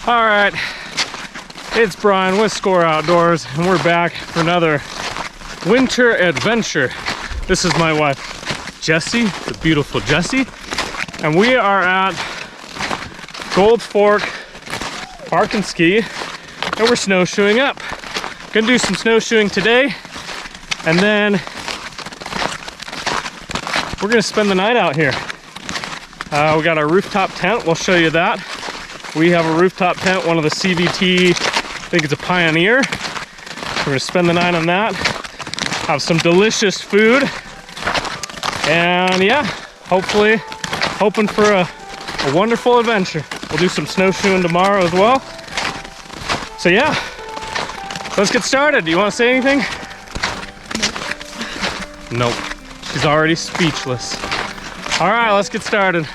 All right, it's Brian with Score Outdoors, and we're back for another winter adventure. This is my wife, Jessie, the beautiful Jessie, and we are at Gold Fork Park and Ski, and we're snowshoeing up. Gonna do some snowshoeing today, and then we're gonna spend the night out here. We got our rooftop tent, we'll show you that. We have a rooftop tent, one of the CVT, I think it's a Pioneer. We're gonna spend the night on that, have some delicious food, and yeah, hopefully, hoping for a wonderful adventure. We'll do some snowshoeing tomorrow as well. So yeah, let's get started. Do you want to say anything? Nope. She's already speechless. All right, let's get started.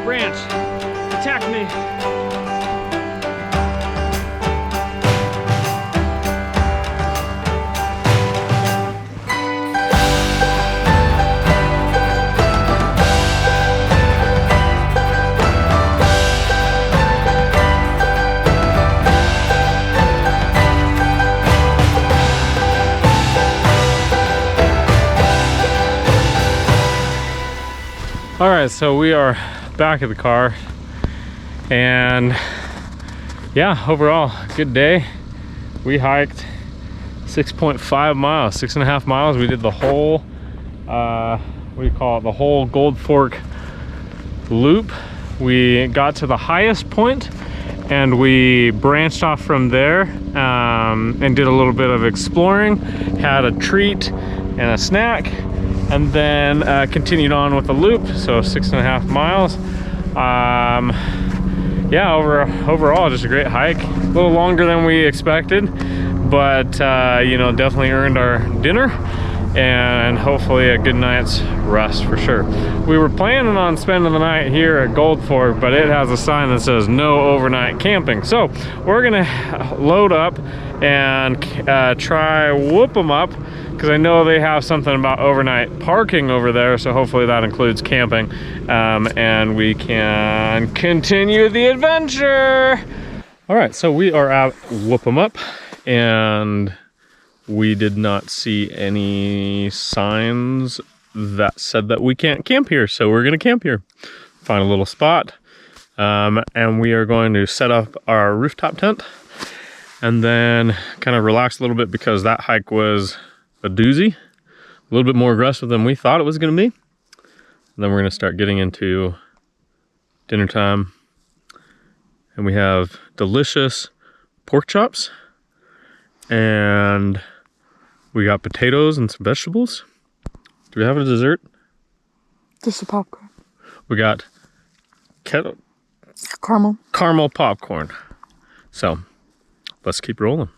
Branch, attack me. All right, so we are back at the car, and yeah, overall good day. We hiked 6.5 miles, 6.5 miles. We did the whole what do you call it, the whole Gold Fork loop. We got to the highest point and we branched off from there, and did a little bit of exploring, had a treat and a snack, and then continued on with the loop. So 6.5 miles. Yeah, overall just a great hike. A little longer than we expected, but you know, definitely earned our dinner. and hopefully a good night's rest for sure. We were planning on spending the night here at Gold Fork, but it has a sign that says no overnight camping. So we're gonna load up and try Whoop 'em Up, because I know they have something about overnight parking over there, so hopefully that includes camping, and we can continue the adventure. All right, so we are at Whoop 'em Up, and we did not see any signs that said that we can't camp here, so we're gonna camp here. Find a little spot, and we are going to set up our rooftop tent and then kind of relax a little bit, because that hike was a doozy, a little bit more aggressive than we thought it was gonna be. And then we're gonna start getting into dinner time, and we have delicious pork chops, and we got potatoes and some vegetables. Do we have a dessert? Just a popcorn. We got caramel popcorn. So let's keep rolling.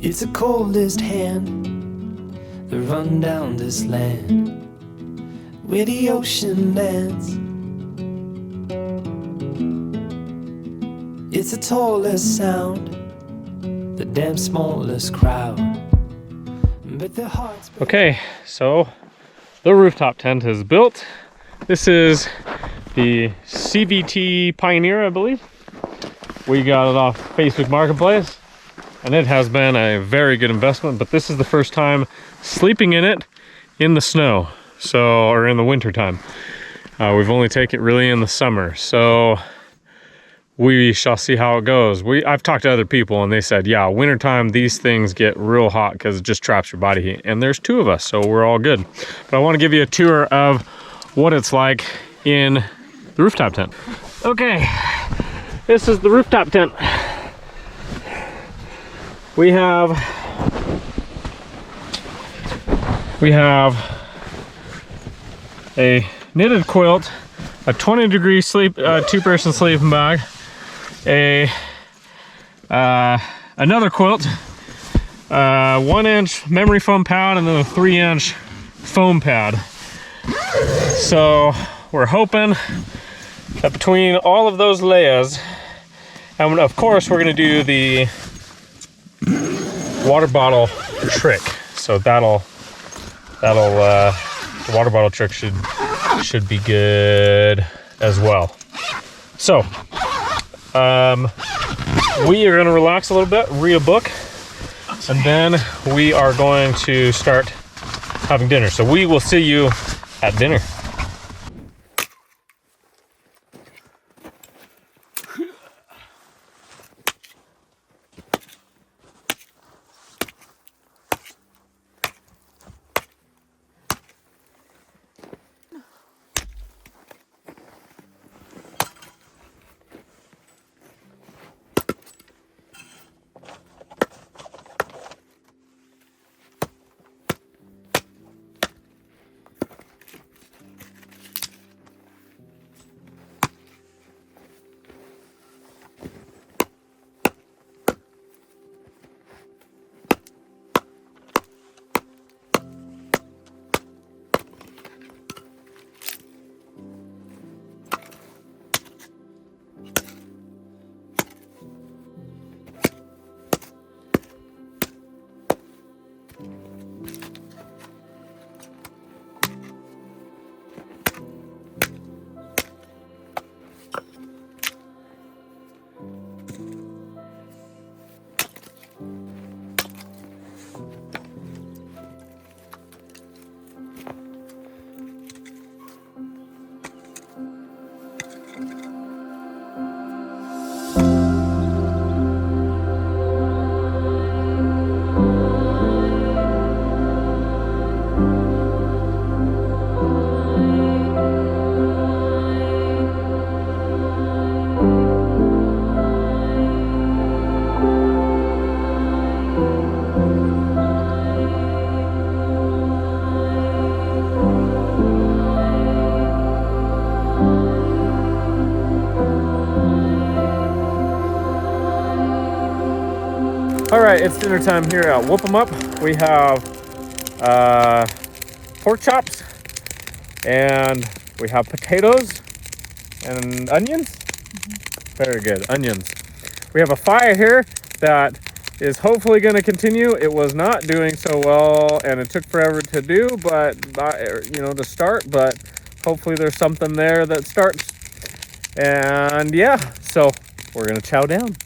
It's the coldest hand that run down this land where the ocean lands. It's the tallest sound, the damn smallest crowd, but the hearts. Okay, so the rooftop tent is built. This is the CVT Pioneer, I believe. We got it off Facebook Marketplace, and it has been a very good investment, but this is the first time sleeping in it in the snow, or in the winter time. We've only taken it really in the summer, so we shall see how it goes. I've talked to other people, and they said, yeah, wintertime, these things get real hot because it just traps your body heat, and there's 2 of us, so we're all good. But I want to give you a tour of what it's like in the rooftop tent. Okay, this is the rooftop tent. We have a knitted quilt, a 20-degree sleep, 2-person sleeping bag, another quilt, 1-inch memory foam pad, and then a 3-inch foam pad. So we're hoping that between all of those layers, and of course we're gonna do the water bottle trick. So the water bottle trick should be good as well. So we are gonna relax a little bit, read a book, and then we are going to start having dinner. So we will see you at dinner. All right, it's dinner time here at Whoop 'em Up. We have pork chops, and we have potatoes and onions. Very good, onions. We have a fire here that is hopefully going to continue. It was not doing so well, and it took forever to do, but to start. But hopefully, there's something there that starts. And yeah, so we're gonna chow down.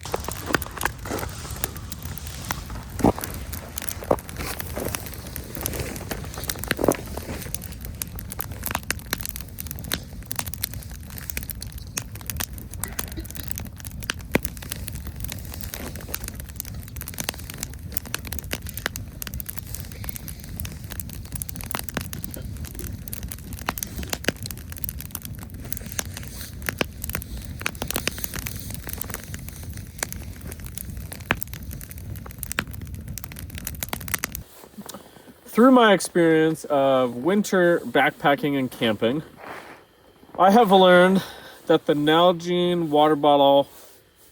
Through my experience of winter backpacking and camping, I have learned that the Nalgene water bottle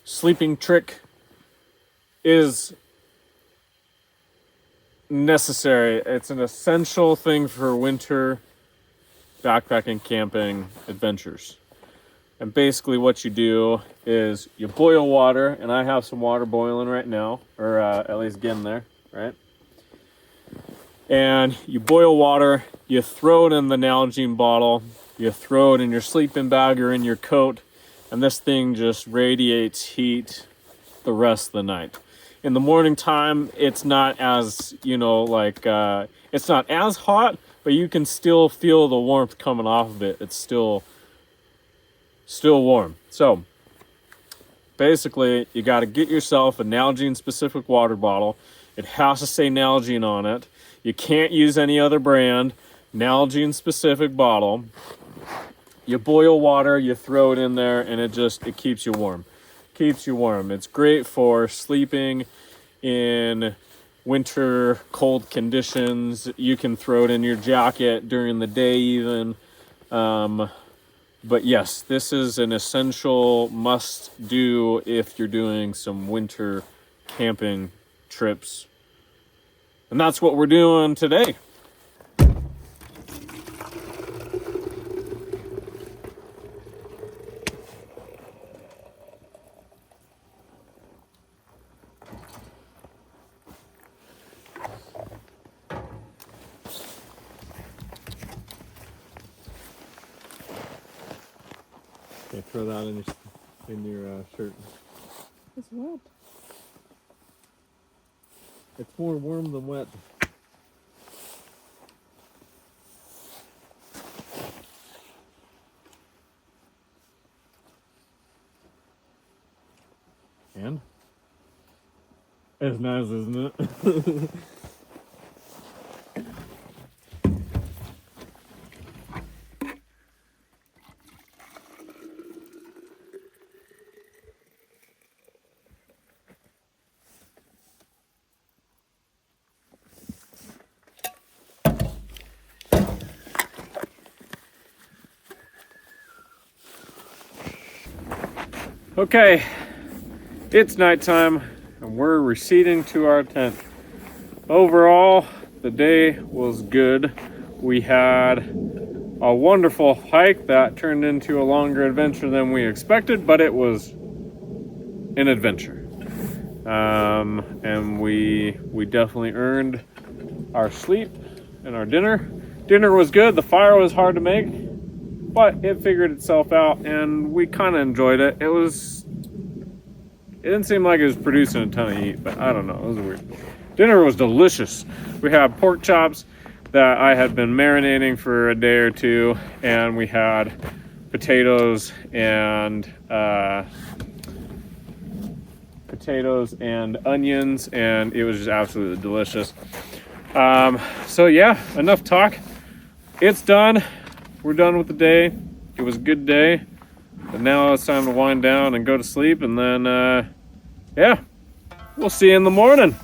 sleeping trick is necessary. It's an essential thing for winter backpacking, camping adventures. And basically what you do is you boil water, and I have some water boiling right now, or at least getting there, right? And you boil water, you throw it in the Nalgene bottle, you throw it in your sleeping bag or in your coat, and this thing just radiates heat the rest of the night. In the morning time, it's not as, it's not as hot, but you can still feel the warmth coming off of it. It's still warm. So basically, you got to get yourself a Nalgene specific water bottle. It has to say Nalgene on it. You can't use any other brand. Nalgene specific bottle. You boil water, you throw it in there, and it keeps you warm. Keeps you warm. It's great for sleeping in winter cold conditions. You can throw it in your jacket during the day even. But yes, this is an essential must do if you're doing some winter camping trips. And that's what we're doing today. Okay, throw that in your shirt. It's wet. It's more warm than wet. And? It's nice, isn't it? Okay, it's nighttime and we're receding to our tent. Overall, the day was good. We had a wonderful hike that turned into a longer adventure than we expected, but it was an adventure. And we definitely earned our sleep and our dinner. Dinner was good. The fire was hard to make, but it figured itself out and we kind of enjoyed it. It didn't seem like it was producing a ton of heat, but I don't know, it was weird. Dinner was delicious. We had pork chops that I had been marinating for a day or two, and we had potatoes and onions, and it was just absolutely delicious. So yeah, enough talk. It's done. We're done with the day. It was a good day. But now it's time to wind down and go to sleep, and then, yeah, we'll see you in the morning.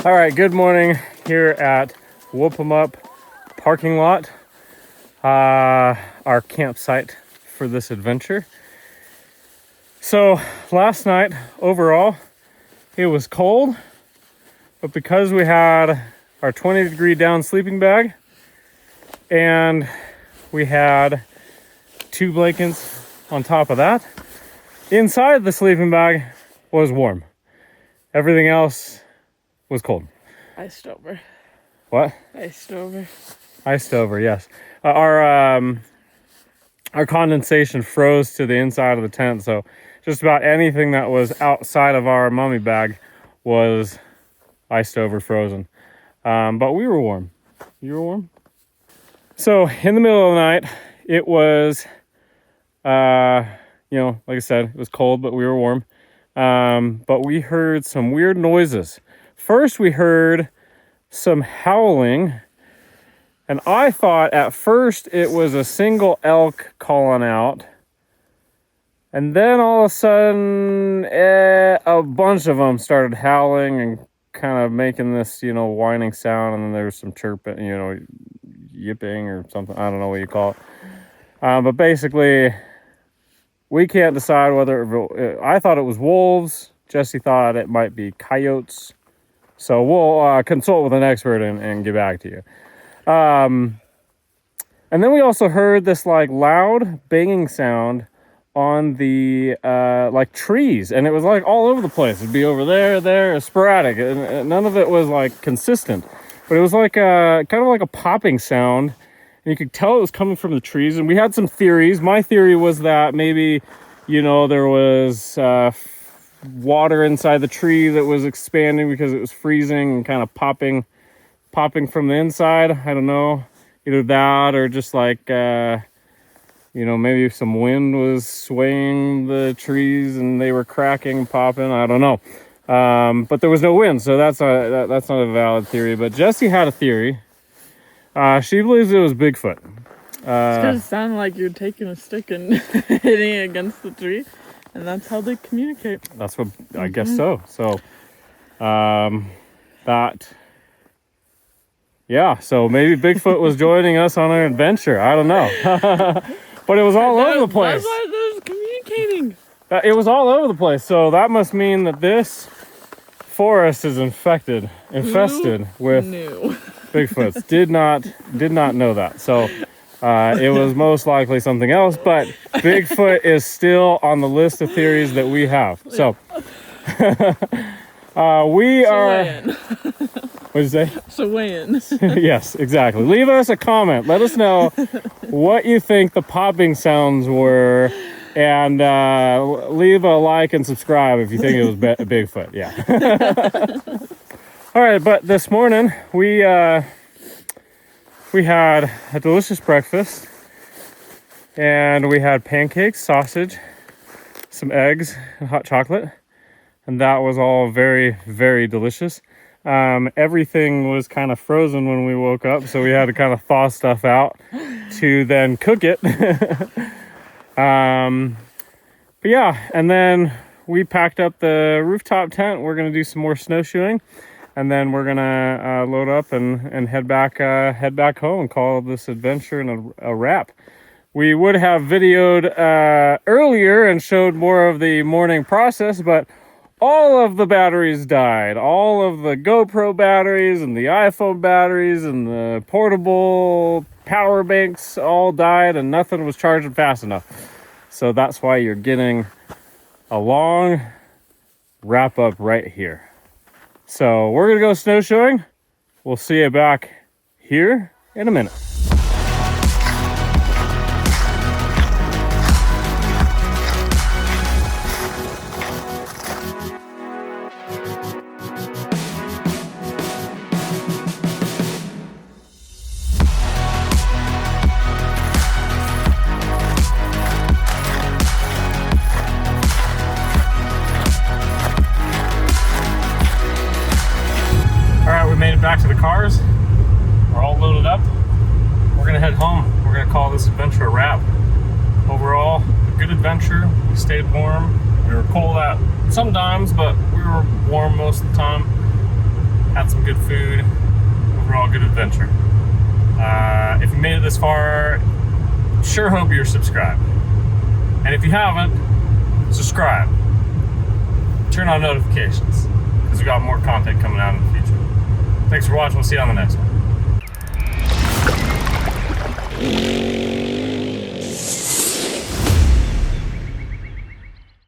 All right, good morning here at Whoop 'em Up parking lot, our campsite for this adventure. So last night, overall, it was cold, but because we had our 20-degree down sleeping bag and we had 2 blankets on top of that, inside the sleeping bag was warm. Everything else was cold. Iced over. What? Iced over. Iced over, yes. Our condensation froze to the inside of the tent, so just about anything that was outside of our mummy bag was iced over, frozen. But we were warm. You were warm? So in the middle of the night, it was, like I said, it was cold, but we were warm. But we heard some weird noises. First, we heard some howling, and I thought at first it was a single elk calling out. And then all of a sudden, a bunch of them started howling and kind of making this, whining sound. And then there was some chirping, yipping or something. I don't know what you call it. But basically, we can't decide whether I thought it was wolves. Jesse thought it might be coyotes. So we'll consult with an expert and get back to you. And then we also heard this loud banging sound on the trees, and it was all over the place. It'd be over there, sporadic, and none of it was consistent. But it was kind of like a popping sound, and you could tell it was coming from the trees. And we had some theories. My theory was that maybe, there was water inside the tree that was expanding because it was freezing and kind of popping from the inside. I don't know, either that or just maybe some wind was swaying the trees and they were cracking, popping. I don't know. But there was no wind, so that's not a valid theory. But Jessie had a theory. She believes it was Bigfoot. It's because it sounded like you're taking a stick and hitting it against the tree, and that's how they communicate. That's what I guess so. So, so maybe Bigfoot was joining us on an adventure. I don't know. But it was all over the place. That's why it was communicating. It was all over the place. So that must mean that this forest is infested with Bigfoots. Did not know that. So it was most likely something else. But Bigfoot is still on the list of theories that we have. So we are. What did you say? So weigh in. Yes, exactly. Leave us a comment. Let us know what you think the popping sounds were, and leave a like and subscribe if you think it was Bigfoot. Yeah. All right, but this morning we had a delicious breakfast, and we had pancakes, sausage, some eggs, and hot chocolate, and that was all very, very delicious. Everything was kind of frozen when we woke up, so we had to kind of thaw stuff out to then cook it. But yeah, and then we packed up the rooftop tent. We're going to do some more snowshoeing, and then we're going to load up and head back home and call this adventure a wrap. We would have videoed earlier and showed more of the morning process, but all of the batteries died. All of the GoPro batteries and the iPhone batteries and the portable power banks all died, and nothing was charging fast enough. So that's why you're getting a long wrap up right here. So we're going to go snowshoeing. We'll see you back here in a minute. Back to the cars. We're all loaded up. We're gonna head home. We're gonna call this adventure a wrap. Overall, a good adventure. We stayed warm. We were cold at sometimes, but we were warm most of the time. had some good food, overall good adventure. If you made it this far, sure hope you're subscribed. And if you haven't, subscribe. Turn on notifications, because we got more content coming out in the future. Thanks for watching, we'll see you on the next one.